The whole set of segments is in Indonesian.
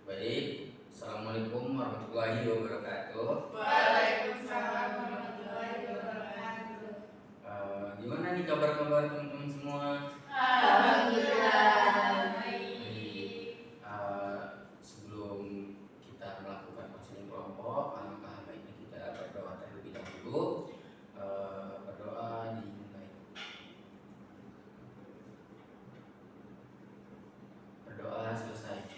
Baik, Assalamualaikum warahmatullahi wabarakatuh. Waalaikumsalam warahmatullahi wabarakatuh. Gimana nih kabar-kabar teman-teman semua? Alhamdulillah Baik. Sebelum kita melakukan konseling kelompok, alangkah baiknya kita berdoa terlebih dahulu. Berdoa dimulai. Berdoa selesai.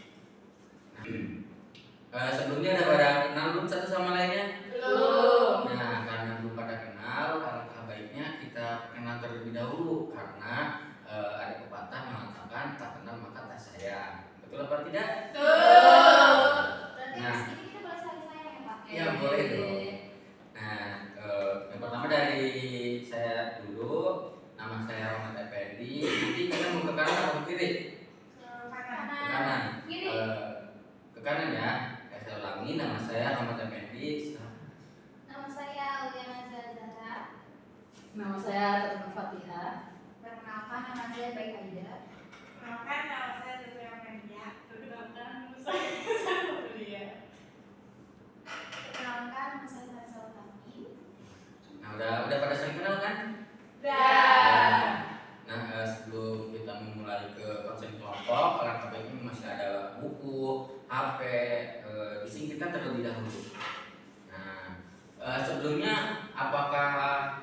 Sebelumnya ada pada kenal belum satu sama lainnya? Belum. Nah, karena belum pada kenal, alangkah baiknya kita kenal terlebih dahulu karena ada pepatah mengatakan tak kenal maka tak sayang. Betul apa tidak? Betul. Nah, ini kita boleh saling sayang ya Pak? Iya boleh dong. Nah, yang pertama dari saya dulu, nama saya Rahmat Effendi. Nanti kita mau ke kanan atau ke kiri? Ke kanan. Kiri. Ke kanan ya. Saya ulangi, nama saya Rahmat Effendi. Nama saya Uliana Zahra. Nama saya Tatma Fatihah. Perkenalkan, nama saya Baik Aida. Perkenalkan, nama saya Zahra Media. Perkenalkan, nama saya Mulia. Perkenalkan, nama saya Hansel Kami. Nah, udah pada saling kenal kan? Dan Nah, sebelum kita memulai ke konseling kelompok, alangkah baiknya masih ada buku, HP, disingkirkan terlebih dahulu. Nah, sebelumnya apakah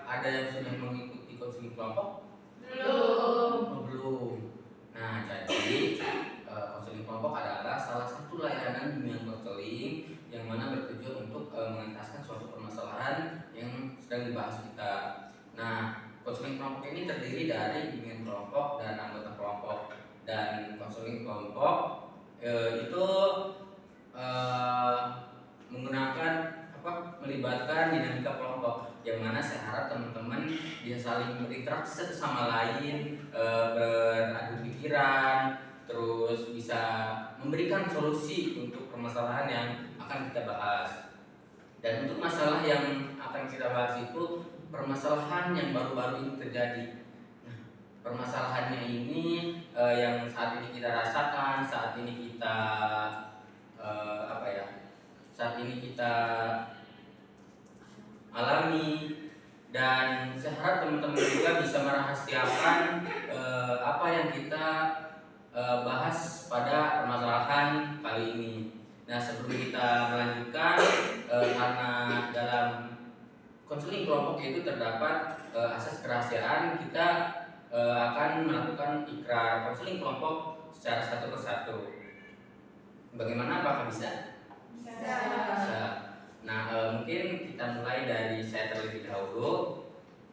ada yang sudah mengikuti konseling kelompok? belum. Oh, belum. Nah, jadi konseling kelompok adalah salah satu layanan bimbingan konseling yang mana bertujuan untuk mengentaskan suatu permasalahan yang sedang dibahas kita. Nah, konseling kelompok ini terdiri dari bimbingan kelompok dan anggota kelompok. Dan konseling kelompok itu menggunakan melibatkan dinamika kelompok, yang mana saya harap teman-teman bisa saling berinteraksi satu sama lain, beradu pikiran, terus bisa memberikan solusi untuk permasalahan yang akan kita bahas. Dan untuk masalah yang akan kita bahas itu permasalahan yang baru-baru ini terjadi. Nah, permasalahannya ini yang saat ini kita rasakan, saat ini kita saat ini kita alami, dan saya harap teman-teman juga bisa merahasiakan apa yang kita bahas pada permasalahan kali ini. Nah, sebelum kita melanjutkan, karena dalam konseling kelompok itu terdapat asas kerahasiaan, kita akan melakukan ikrar konseling kelompok secara satu persatu. Bagaimana, apakah bisa? Bisa. Nah, mungkin kita mulai dari saya terlebih dahulu.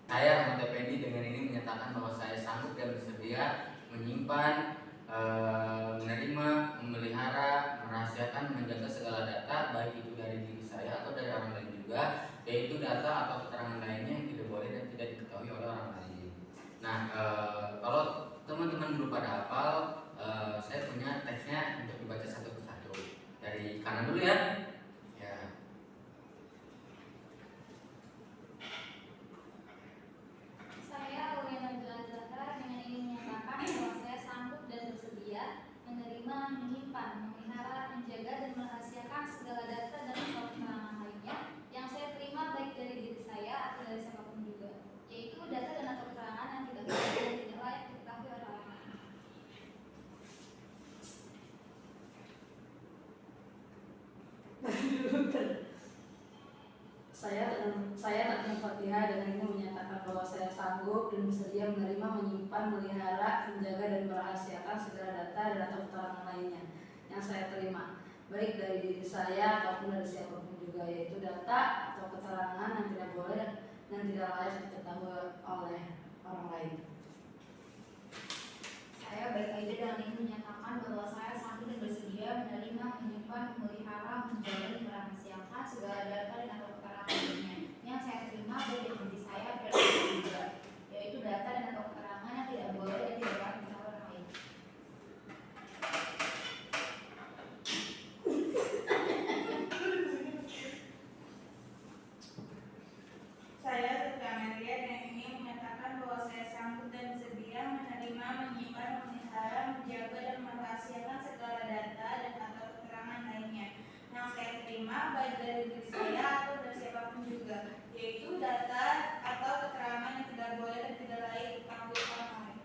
Saya Rahmat Effendi dengan ini menyatakan bahwa saya sanggup dan bersedia menyimpan, menerima, memelihara, merahasiakan, menjaga segala data, baik itu dari diri saya atau dari orang lain juga, yaitu data atau keterangan lainnya yang tidak boleh dan tidak diketahui oleh orang lain. Nah, kalau teman-teman belum pada hafal, saya punya teksnya untuk dibaca satu persatu. Dari kanan dulu ya. Saya Uliana Zahra dengan ini menyatakan bahwa saya sanggup dan bersedia menerima, menyimpan, memelihara, menjaga dan merahasiakan segala data dan keterangan lainnya yang saya terima baik dari diri saya atau dari siapapun juga, yaitu data dan atau keterangan yang tidak boleh dan tidak layak diketahui oleh orang lain. Saya Tatma Fatihah dengan ini menyatakan bahwa saya sanggup dan bersedia menerima, menyimpan, melihara, menjaga dan merahasiakan segala data dan atau keterangan lainnya yang saya terima, baik dari diri saya ataupun dari siapapun juga, yaitu data atau keterangan yang tidak boleh dan tidak layak diketahui oleh orang lain. Saya Baik Aida dengan ini menyatakan bahwa saya sanggup dan bersedia menerima, menyimpan, memelihara, menjaga dan merahasiakan segala data dan atau keterangan lainnya yang saya terima baik dari diri saya dan siapapun juga, yaitu data dan atau keterangan yang tidak boleh dan tidak layak diketahui orang lain. Saya Zahra Media dan ini menyatakan bahwa saya sanggup dan bersedia menerima, menyimpan, memelihara, menjaga dan merahasiakan segala data dan atau keterangan baik dari diri saya atau dari siapapun juga, yaitu data atau keterangan yang tidak boleh dan tidak layak diketahui orang lain.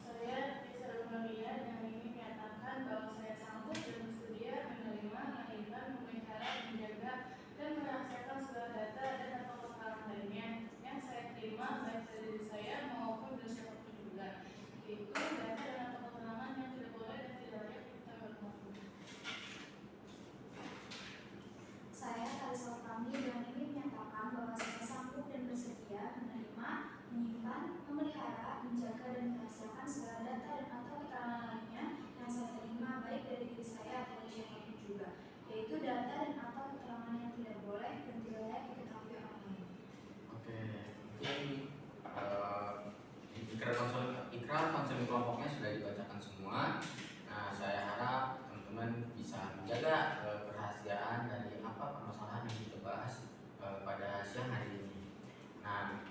Saya Nisa Rumalia dengan ini menyatakan bahwa saya sanggup dan bersedia menerima, melahirkan, memelihara, menjaga, dan merahasiakan segala data dan atau keterangan lainnya yang saya terima baik dari diri saya maupun dari siapapun juga, yaitu data dan atau keterangan yang tidak boleh dan tidak layak diketahui orang lain. Saya Kalisa Utami dengan ini menyatakan bahwa saya sanggup dan bersedia menerima, menyimpan, memelihara, menjaga, dan merahasiakan segala data dan atau keterangan lainnya yang saya terima baik dari diri saya atau dari siapapun juga, yaitu data dan atau keterangan yang tidak boleh dan tidak layak diketahui orang lain. Oke, mungkin ikrar konseling kelompoknya sudah dibacakan semua. Nah, saya harap teman-teman bisa menjaga kerahasiaan dari apa permasalahan yang kita bahas pada siang hari ini. Nah,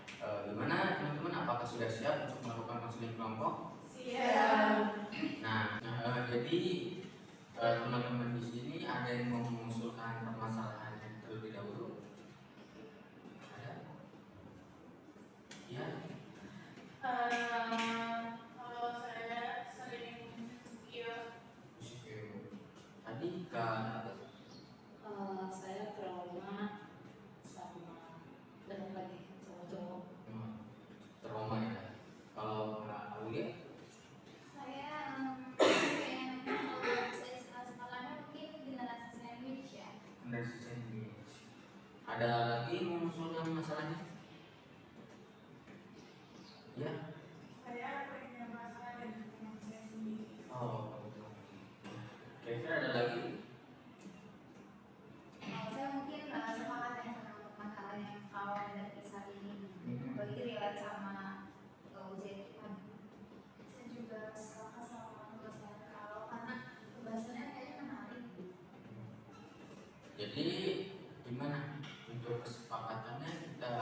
gimana teman-teman? Apakah sudah siap untuk melakukan konseling kelompok? Siap. Nah, jadi teman-teman di sini ada yang mau mengusulkan permasalahan yang terlebih dahulu? Ada? Ya. Kalau saya sering Tadi kan saya trauma sama dan lagi sama cowok. trauma ya. Kalau nggak Aulia, Saya pengen kalau saya sekolahnya mungkin generasi sandwich ya. dari sini ada lagi mau mengusulkan masalahnya? Ya. Saya punya masalah dengan teman saya sendiri. Oh, betul. Kira-kira ada lagi? Kalau saya mungkin sepakat yang sama masalah yang awal dari kisah ini. Bagi relate sama ujian kita. Saya juga sepakat sama tugas saya kalau karena pembahasannya kayaknya menarik. Jadi gimana untuk kesepakatannya kita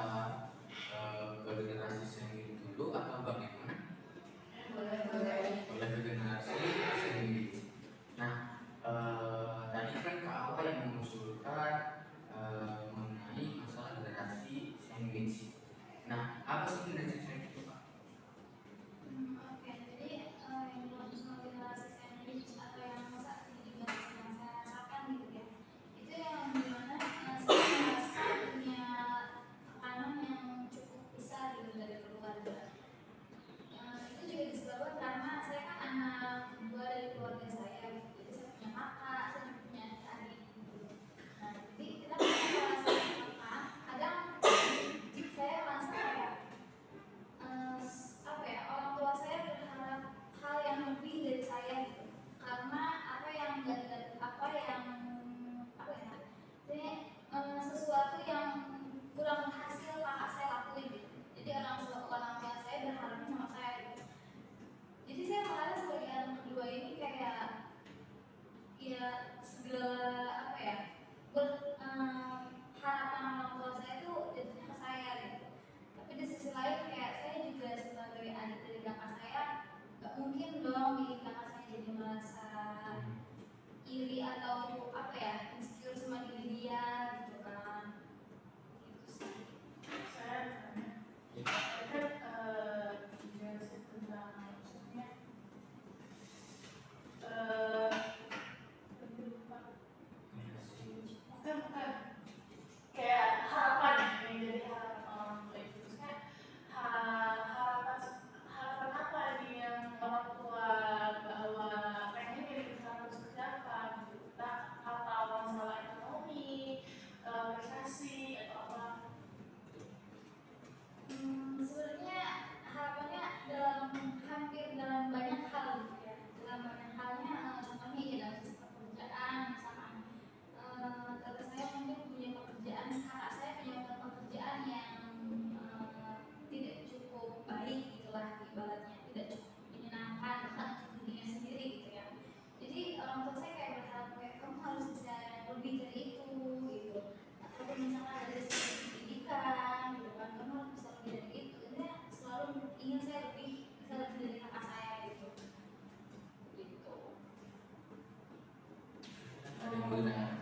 Alhamdulillah.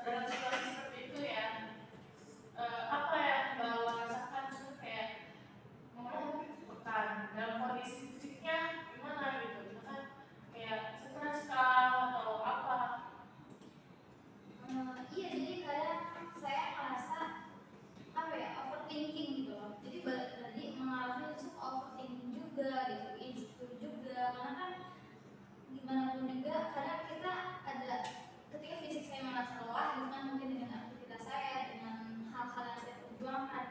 Dalam situasi seperti itu ya, apa yang Mbak rasakan itu kayak pekan dalam kondisi fisiknya gimana gitu, misalkan kayak stres kah atau apa? Iya, jadi kadang saya merasa apa ya, overthinking gitu loh. Jadi balik tadi mengalami itu overthinking juga gitu, insecure juga, karena kan gimana pun juga kadang kita ada ketika fisik saya merasa lelah gitu kan, mungkin dengan aktivitas saya, dengan hal-hal yang saya perjuangkan,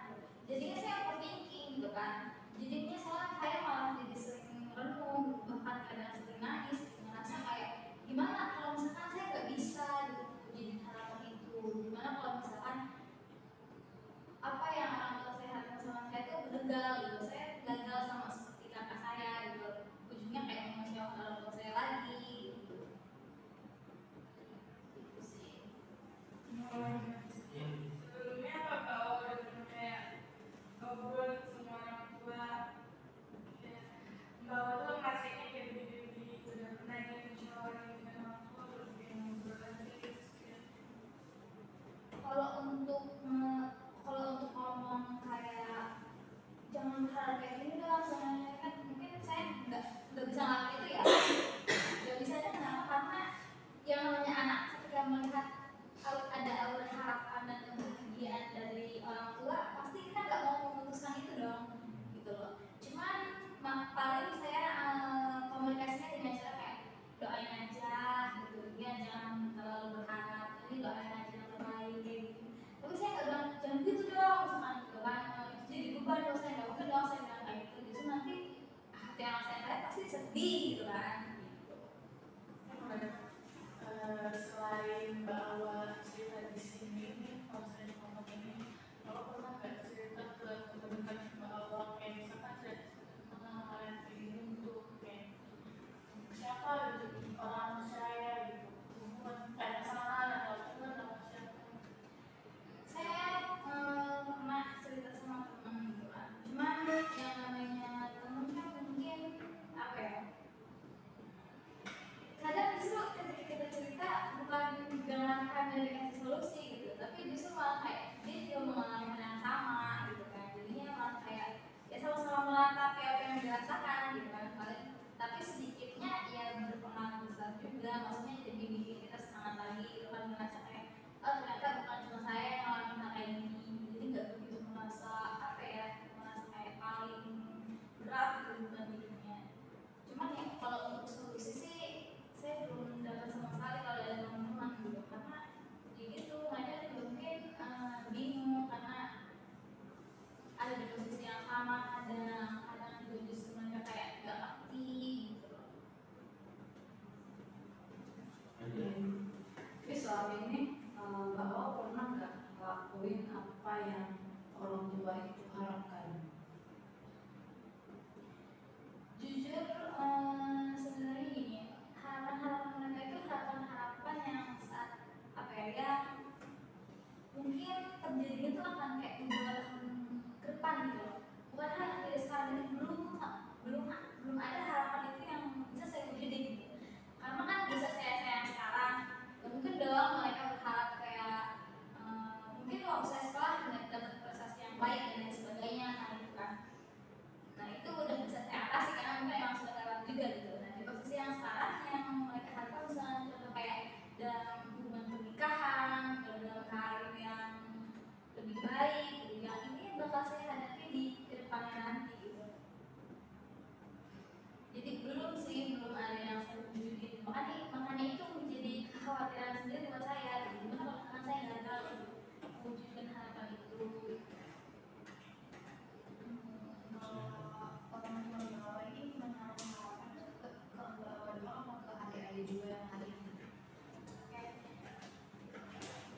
jadinya saya overthinking gitu kan. Jadinya saya malah jadi sering renung, bahkan kadang sering nangis gitu, ngerasa kayak gimana kalau misalkan saya nggak bisa gitu jadi harapan itu, gimana kalau misalkan apa yang orang tua saya harapkan sama saya itu gagal gitu, saya gagal sama seperti kakak saya gitu, ujungnya kayak mengecewakan orang tua saya lagi gitu. Itu sih. Sebelumnya apa udah pernah kayak ngobrol sama orang tua, kayak bahwa tuh ngasihnya kayak begini, udah pernah dicari dengan orang tua, terus kayak ngobrol lagi terus kayak Kalau untuk ngomong kayak jangan berharap kayak gini dong, soalnya kan mungkin saya nggak bisa ngelakuin itu ya, nggak bisa aja. Kenapa? Karena yang namanya anak ketika melihat ada aura harapan dan kebahagiaan dari orang tua, pasti kita nggak mau memutuskan itu dong, gitu loh. Cuman paling saya komunikasinya dengan cara kayak doain aja gitu, ya jangan terlalu berharap, ini doain aja yang terbaik kayak gitu. Tapi saya nggak bilang jangan gitu dong, misalkan gitu kan, itu jadi beban kalau saya nggak mungkin dong saya bilang kayak gitu, justru nanti hati anak saya lihat pasti sedih gitu kan, gitu. selain bahwa cerita di sini nih, kalau saya di kelompok ini, kalau pernah nggak cerita ke teman-teman bahwa kayak misalkan cerita tentang hal yang kayak gini untuk kayak siapa gitu, orang saya gitu, hubungan kayak pasangan atau teman atau siapa? Saya pernah cerita sama teman gitu kan, cuman yang namanya teman kan mungkin apa ya, kadang justru ketika kita cerita bukan dengan kami kasih solusi gitu, tapi justru malah kayak dia juga mengalami hal yang sama gitu kan, jadinya malah kayak ya sama-sama meratapi apa yang dirasakan gitu kan, paling tapi sedikitnya ya berpengaruh besar juga, maksudnya jadi bikin kita semangat lagi gitu kan, merasa kayak oh ternyata bukan cuma saya yang ngalamin hal kayak gini, jadi nggak begitu merasa apa ya, merasa kayak paling berat gitu beban hidupnya. Cuman ya kalau untuk solusi sih saya belum dapat sama sekali kalau dari teman-teman gitu, karena ya gitu mereka juga mungkin bingung karena ada di posisi yang sama, dan kadang juga justru mereka kayak nggak ngerti gitu loh. Tapi selama ini Mbak Awa pernah nggak lakuin apa yang orang tua itu harapkan? Jujur sebenarnya gini, harapan-harapan mereka itu harapan-harapan yang saat apa ya, yang mungkin terjadi itu akan kayak 2 tahun ke depan gitu loh. Bukan hal yang dari sekarang, jadi belum ada harapan itu yang bisa saya wujudin gitu. Karena kan bisa saya yang sekarang, ya mungkin dong mereka berharap kayak mungkin waktu saya sekolah dapat prestasi yang baik dan lain sebagainya kan gitu kan. Nah itu udah bisa saya atasi karena mungkin emang sudah lewat juga gitu. Nah di posisi yang sekarang yang mereka harapkan misalnya contoh kayak dalam hubungan pernikahan, dalam karir yang lebih baik gitu, yang ini bakal saya hadapi di kedepannya nanti gitu. Jadi belum ada yang saya wujudin, makanya itu menjadi kekhawatiran sendiri buat saya gitu. Gimana kalau misalkan saya gagal gitu, mewujudkan harapan itu gitu. Orang tua Mbak Awa ini menaruh harapan tuh ke Mbak Awa doang atau ke adik-adik juga yang lain?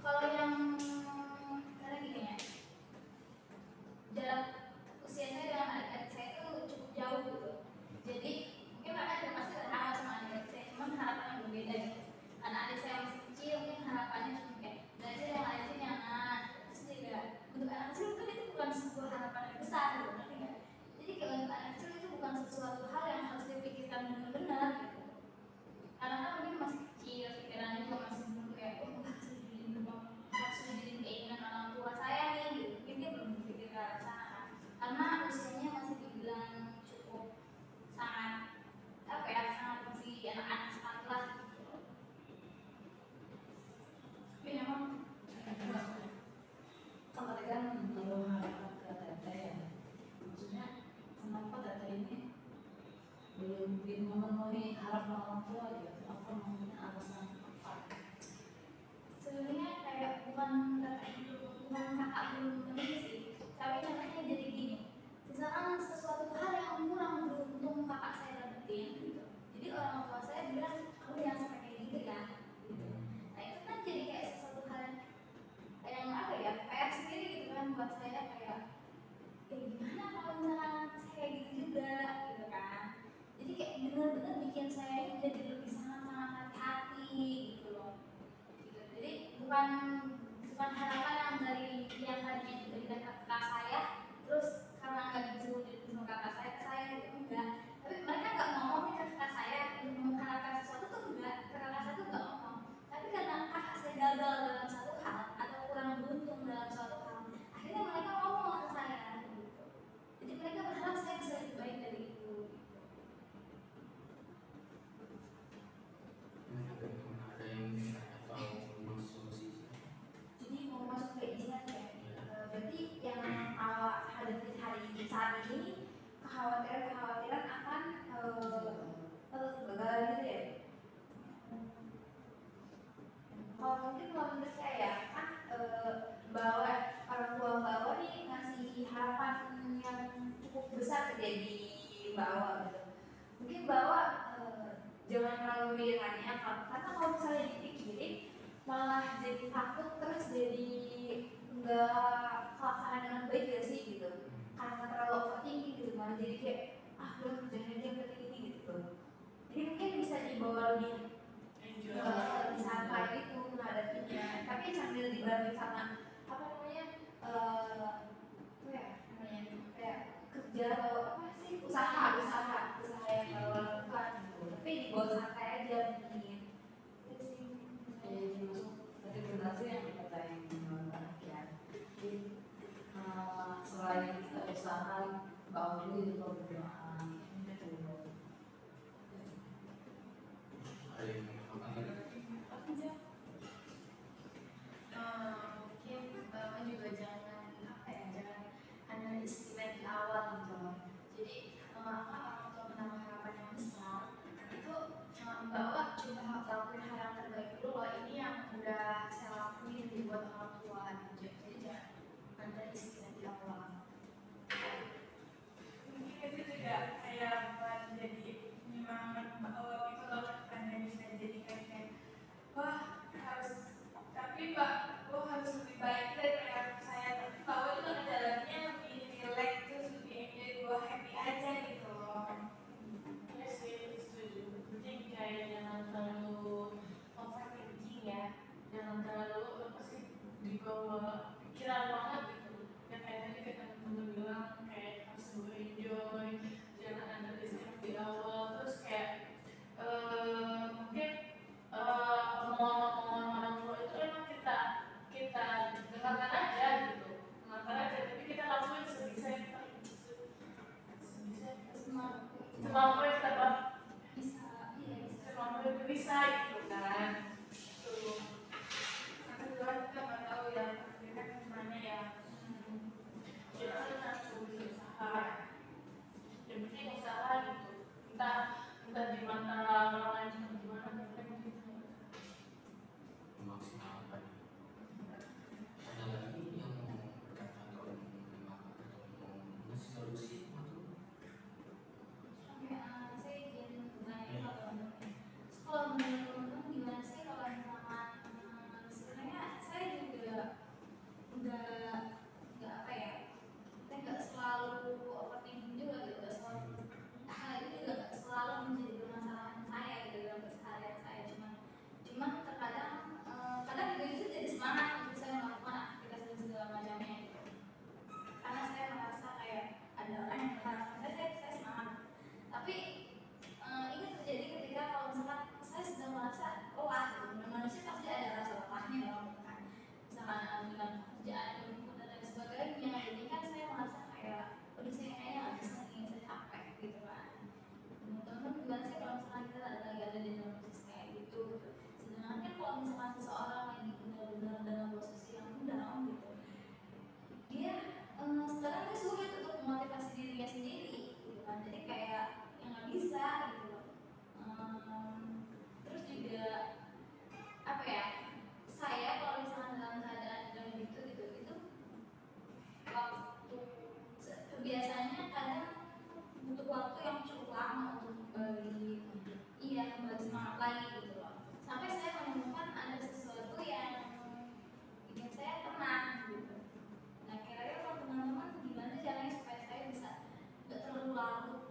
Kalau yang karena gini ya, jarak usia saya dengan adik-adik saya itu cukup jauh gitu. Jadi mungkin mereka juga pasti berharap sama adik-adik saya, cuma harapan yang berbeda gitu. Karena adik saya masih kecil, mungkin harapannya cuma kayak belajar yang rajin ya nak. Terus juga untuk anak kecil kan itu bukan sebuah harapan yang besar gitu, ngerti nggak? Jadi kalau untuk anak kecil itu bukan sesuatu hal yang harus dipikirkan benar-benar gitu. Karena kan mungkin masih memenuhi harapan orang tua gitu, apa namanya alasan apa? Sebenarnya kayak bukan kakak belum memenuhi sih, tapi namanya jadi gini, misalkan sesuatu hal yang kurang beruntung kakak saya dapetin gitu, jadi orang tua saya bilang kamu jangan sampai kayak gitu ya gitu. Nah itu kan jadi kayak sesuatu hal yang apa ya, PR sendiri gitu kan buat saya, kayak gimana kalau misalkan saya kayak gitu juga gitu kan. Jadi kayak bener-bener bikin saya ini jadi lebih sangat-sangat hati-hati gitu loh gitu. Jadi bukan harapan yang dari yang tadinya diberikan ke kakak saya, terus karena nggak disuruh sama kakak saya ke saya gitu, enggak. Tapi mereka nggak ngomong ke kakak saya untuk mengharapkan sesuatu tuh, enggak, ke kakak saya tuh nggak ngomong. Tapi karena kakak saya gagal dalam satu hal atau kurang beruntung dalam suatu hal, akhirnya mereka ngomong ke saya gitu. Jadi mereka berharap saya bisa lebih baik dari itu. Ada yang bisa atau solusi? Jadi mau masuk perizinan ya. Berarti yang hadapi hari saat ini kekhawatiran akan gagal gitu ya. Kalau mungkin kalau menurut saya ya kan, bahwa orang tua bawa nih ngasih harapan yang cukup besar jadi bawa gitu. Mungkin bawa jangan terlalu memikirkannya, karena kalau misalnya dipikirin malah jadi takut, terus jadi nggak kelaksana dengan baik ya sih gitu, karena terlalu overthinking gitu kan, jadi kayak udah kerjain aja yang penting ini gitu. Jadi mungkin bisa dibawa lebih lebih santai gitu menghadapinya, tapi sambil dibantu sama apa namanya apa ya namanya kayak kerja atau apa sih, usaha yang baru lakukan gitu, tapi dibawa santai aja mungkin itu sih. Jadi masuk rekomendasi yang kata yang ya. Jadi selain kita usaha, bahwa dulu juga berdoa gitu. Ada yang mengatakan Mungkin Bapak juga jangan jangan underestimate di awal gitu loh. Jadi orang tua menambah harapan yang besar itu, Bapak coba lakuin hal yang terbaik dulu loh, ini yang udah saya lakuin dibuat orang tua gitu. Jadi jangan underestimate di awal. Mungkin itu juga kayak buat jadi penyemangat bahwa itu loh anda bisa jadi kayak wah harus, tapi Pak gue harus lebih baik dari yang saya, tapi bahwa itu jalannya lebih relax, terus lebih enjoy, gue happy aja gitu loh. Ya sih, setuju. Jadi kayak jangan terlalu overthinking ya, jangan terlalu apa sih dibawa pikiran banget gitu. Ya kayak tadi kata temen bilang kayak harus enjoy, jangan underestimate di awal, terus kayak mungkin omongan-omongan orang tua itu emang kita dengarkan aja gitu, tapi kita lakuin sebisa kita semampu kita Bisa, iya bisa. semampu kita bisa gitu kan. Tuh karena juga kita nggak tahu ya kita gimana ya, kita kan harus berusaha, yang penting usaha gitu, entah di mata orang lain atau gimana, yang penting kita memaksimalkan. Ada lagi yang mau berkata atau mau ngasih solusi atau Saya izin bertanya kalau menurut teman-teman gimana sih kalau misalkan sebenarnya saya juga nggak apa ya, saya nggak selalu overthinking juga gitu, nggak selalu hal itu juga nggak selalu menjadi permasalahan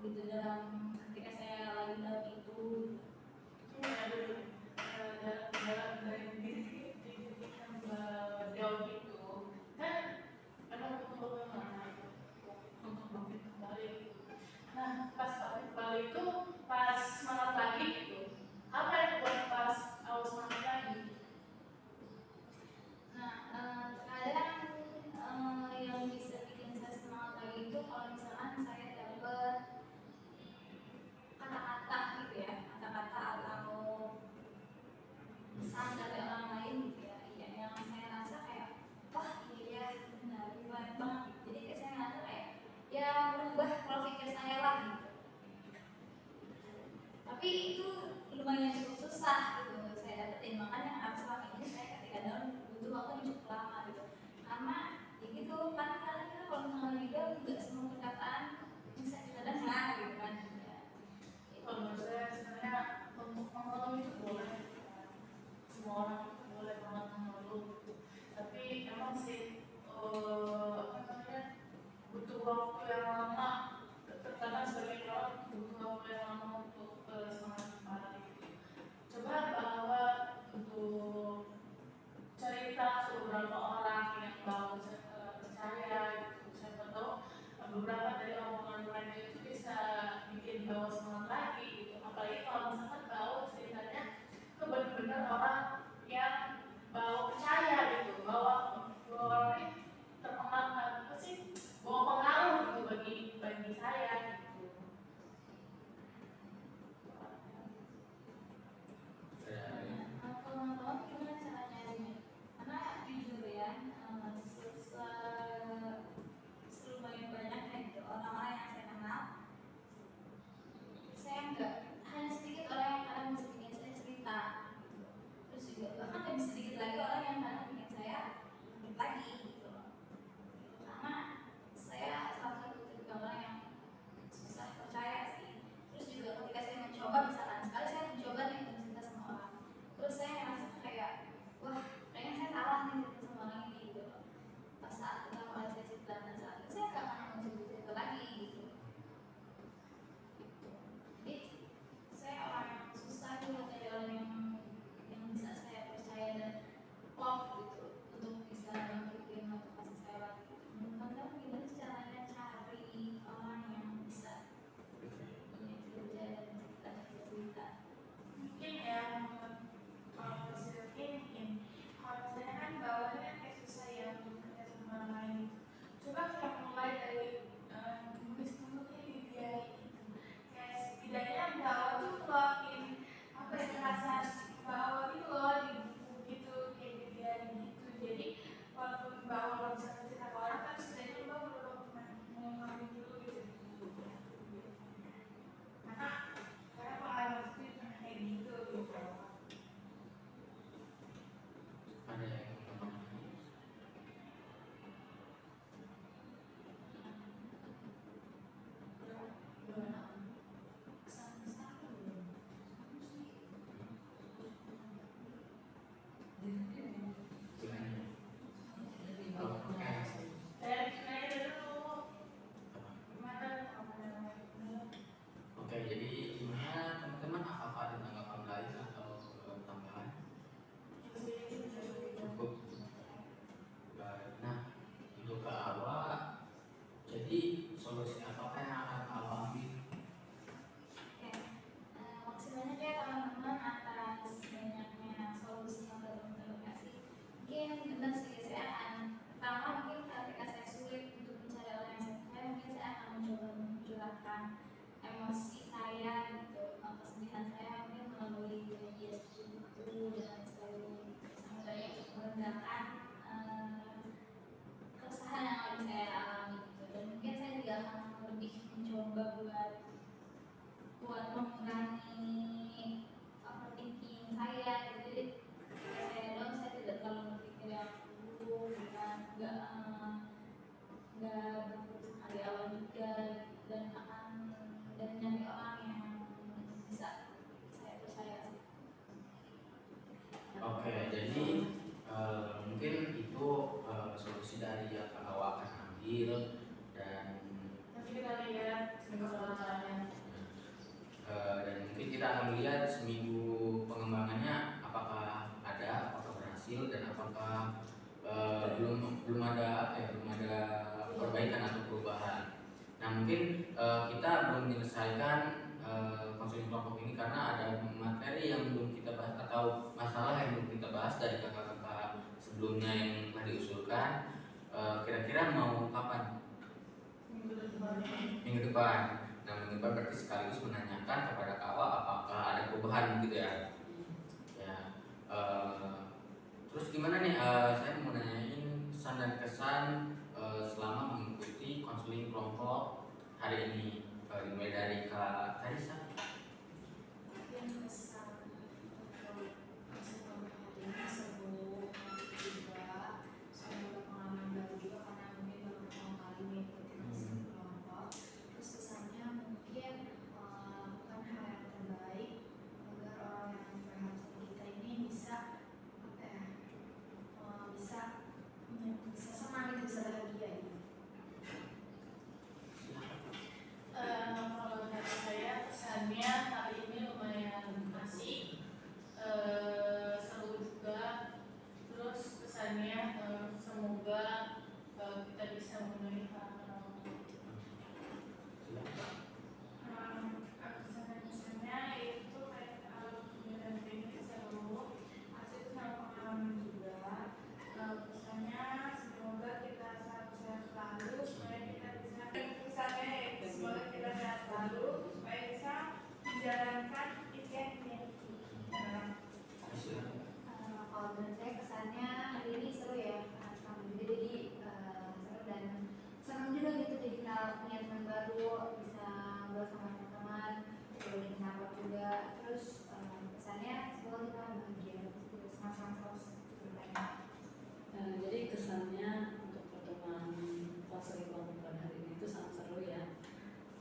gitu dalam ketika saya lagi dalam itu. Dari diri yang jauh itu kan emang butuh bagaimana untuk bangkit kembali gitu. Nah pas bangkit kembali itu pas semangat lagi gitu, apa yang buat pas awal semangat lagi? Nah, terkadang yang bisa bikin saya semangat lagi itu kalau misalkan saya dapat kata-kata gitu ya, kata-kata atau pesan dari orang lain gitu ya, yang saya rasa kayak wah iya benar banget banget. Jadi kayak saya ngerasa kayak ya merubah pola pikir saya lah gitu. Tapi itu lumayan cukup susah gitu saya dapetin, makanya harus selama ini saya ketika down butuh waktu yang cukup lama gitu. Karena ya gitu kan, karena kita kalau misalnya lagi down nggak semua perkataan bisa kita dengar gitu kan. Ya, Kalau menurut saya sebenarnya untuk mengeluh itu boleh, semua orang itu boleh banget mengeluh, tapi emang sih apa namanya butuh waktu yang lama, terkadang sebagai orang butuh waktu yang lama untuk semangat kembali. Coba bahwa untuk cerita ke beberapa orang yang baru percaya gitu, siapa tahu beberapa dari omongan mereka itu bisa bikin bawa semangat lagi gitu. Apalagi kalau misalkan bawa ceritanya ke benar-benar orang yang bawa percaya gitu, bahwa orang ini terpengaruh apa sih, bawa pengaruh gitu bagi saya gitu. kalau nonton gimana caranya ini? Karena jujur ya, selumayan banyak ya gitu orang-orang yang saya kenal, saya nggak hanya sedikit orang yang kadang bisa bikin saya cerita, terus juga bahkan lebih sedikit lagi orang yang kadang bikin saya bangkit lagi gitu loh. Karena saya salah satu tipe orang yang susah percaya sih. Terus juga ketika saya mencoba, misalkan sekali saya mencoba nih untuk cerita sama orang, terus saya ngerasa kayak wah kayaknya saya salah nih cerita sama orang ini gitu loh. Pas saat pertama kali saya cerita dan saat itu saya nggak akan mau cerita lagi gitu. Jadi saya orang yang susah juga dari orang yang bisa saya percaya dan klop gitu untuk bisa bangkitin motivasi saya lagi. Menurut kamu gimana sih caranya cari orang yang bisa punya kerja dan cerita? Mungkin ya kalau Silvi mungkin kalau saya kan bawahnya kayak susah ya untuk kerja sama orang lain. Coba kita mulai dari nulis dulu kayak di diary gitu. Kayak setidaknya bawah tuh keluarin apa ya, rasa bawah gitu loh di buku gitu, kayak di diary gitu. Jadi walaupun bawah kalau misalnya cerita ke orang kan setidaknya bawah udah ngomongin dulu gitu. Karena pengalaman itu pernah kayak gitu gitu. Ada yang ngomong gimana? Oh, oke. Dari dulu gimana Oke, jadi gimana teman-teman? Apakah ada tanggapan lain atau tambahan? Cukup. Baik. Nah, untuk ke awal, jadi solusi apakah yang akan awal ambil? Oke, makasih banyak ya teman-teman atas banyaknya solusi yang baru teman kasih. Mungkin benar sih saya akan pertama mungkin ketika saya sulit untuk mencari orang yang saya percaya, mungkin saya akan mencoba mencurahkan emosi saya gitu, kesedihan saya mungkin melalui media itu dan sebagainya, sama saya untuk merendahkan keresahan yang lagi saya alami gitu. Dan mungkin saya juga akan lebih mencoba buat mengurangi overthinking saya gitu. Jadi ketika saya down saya tidak terlalu berpikir yang buruk, nggak berputus hari awal juga, dan nyari orang yang bisa saya percaya sih. Oke, jadi mungkin itu solusi dari yang awal akan ambil dan nanti kita lihat semoga caranya. lihat seminggu pengembangannya apakah berhasil dan apakah belum ada perbaikan atau perubahan. Nah mungkin kita belum menyelesaikan konseling kelompok ini karena ada materi yang belum kita bahas atau masalah yang belum kita bahas dari kakak-kakak sebelumnya yang telah diusulkan. Kira-kira mau kapan? Minggu depan. Minggu depan. Nah minggu depan berarti sekaligus menanyakan kepada kawa apakah ada perubahan gitu ya. Ya. Terus gimana nih? Saya mau nanyain kesan dan kesan selama mengikuti konseling kelompok hari ini. Dimulai dari Kak Tarisa. Mungkin kesan untuk konseling kelompok hari ini seru juga, semoga pengalaman baru juga karena mungkin baru pertama kali mengikuti konseling kelompok. Terus kesannya mungkin bukan hal yang terbaik agar orang yang berhati kita ini bisa bisa senang, bisa bahagia ya. Kalau dari saya kesannya hari ini lumayan asik, seru juga. Terus kesannya semoga kita bisa memenuhi harapan orang tua. Kesannya itu kayak kemudian ini seru, asik sama pengalaman juga. Kesannya semoga kita sehat selalu supaya kita bisa semoga kita sehat selalu supaya bisa menjalankan impian-impian kita. Kalau menurut saya kesannya hari ini seru ya, sama juga jadi seru dan senang juga gitu, jadi punya teman baru, bisa ngobrol sama teman-teman, berbagi pendapat juga. Terus kesannya semoga kita bahagia terus sama-sama terus bertanya. Jadi kesannya untuk pertemuan konseling kelompok pada hari ini itu sangat seru ya.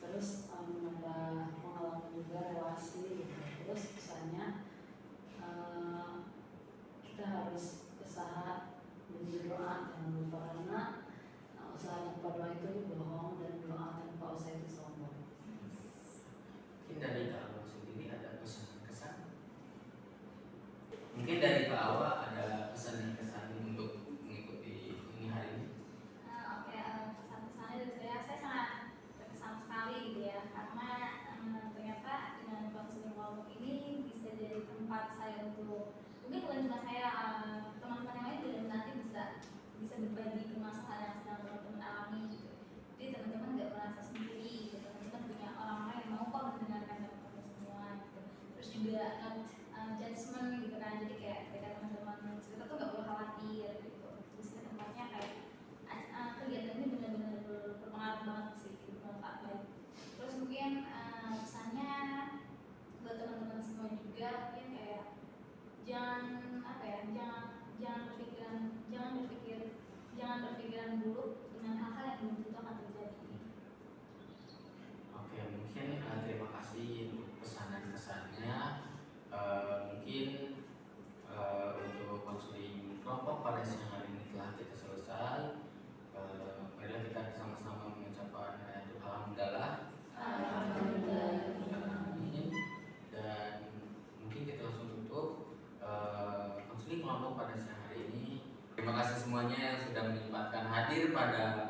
Terus menambah pengalaman juga, relasi gitu. Terus kesannya kita harus usaha dan berdoa, jangan lupa karena usaha tanpa doa itu bohong dan doa tanpa usaha itu sombong. Mungkin dari Kak Awa sendiri ada pesan kesan? Mungkin dari Kak Awa ada pesan dan kesan untuk mengikuti ini hari ini? Oke, kesan-kesannya dari saya sangat terkesan sekali gitu ya, karena ternyata dengan konseling kelompok ini bisa jadi tempat saya untuk, mungkin bukan cuma saya, teman-teman yang lain juga nanti bisa berbagi permasalahan yang sedang teman-teman alami gitu. Jadi teman-teman nggak merasa sendiri gitu, teman-teman punya orang-orang yang mau kok mendengarkan teman-teman semua gitu. Terus juga judgement gitu kan, jadi kayak ketika teman-teman cerita tuh nggak perlu khawatir gitu. Terus tempatnya kayak kegiatan ini benar-benar berpengaruh banget sih, bermanfaat banget. Terus mungkin pesannya buat teman-teman semua juga, mungkin kayak jangan berpikiran buruk dengan hal-hal yang belum tentu akan terjadi. Oke, mungkin terima kasih untuk pesan dan kesannya. Mungkin untuk konseling kelompok pada siang hari ini telah kita selesai. Marilah kita sama-sama mengucapkan ayatul alhamdulillah. Amin. Dan mungkin kita langsung tutup konseling kelompok pada siang hari ini. Terima kasih semuanya yang sudah menyempatkan hadir pada